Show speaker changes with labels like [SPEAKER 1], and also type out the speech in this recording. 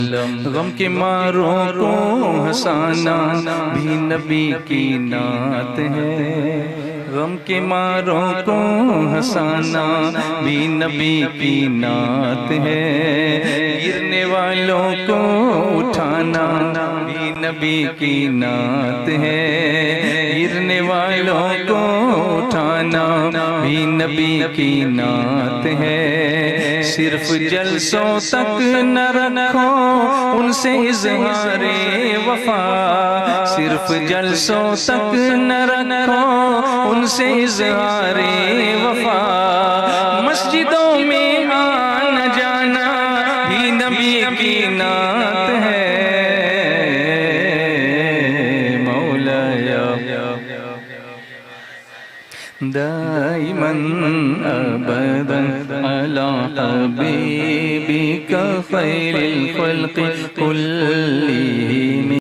[SPEAKER 1] غم کے ماروں کو ہنسانا بھی نبی کی نعت ہے، غم کے ماروں کو ہنسانا بھی نبی کی نعت ہے، گرنے والوں کو اٹھانا بھی نبی کی نعت ہے، گرنے والوں کو اٹھانا بھی نبی کی نعت ہے، صرف جلسوں تک نہ رکھو ان سے اظہار وفا، صرف جلسوں تک نہ رکھو ان سے اظہار وفا، مسجدوں میں آنا جانا بھی نبی کی نعت ہے، مولایا دائماً ابداً علی حبیبک خیر الخلق کلہم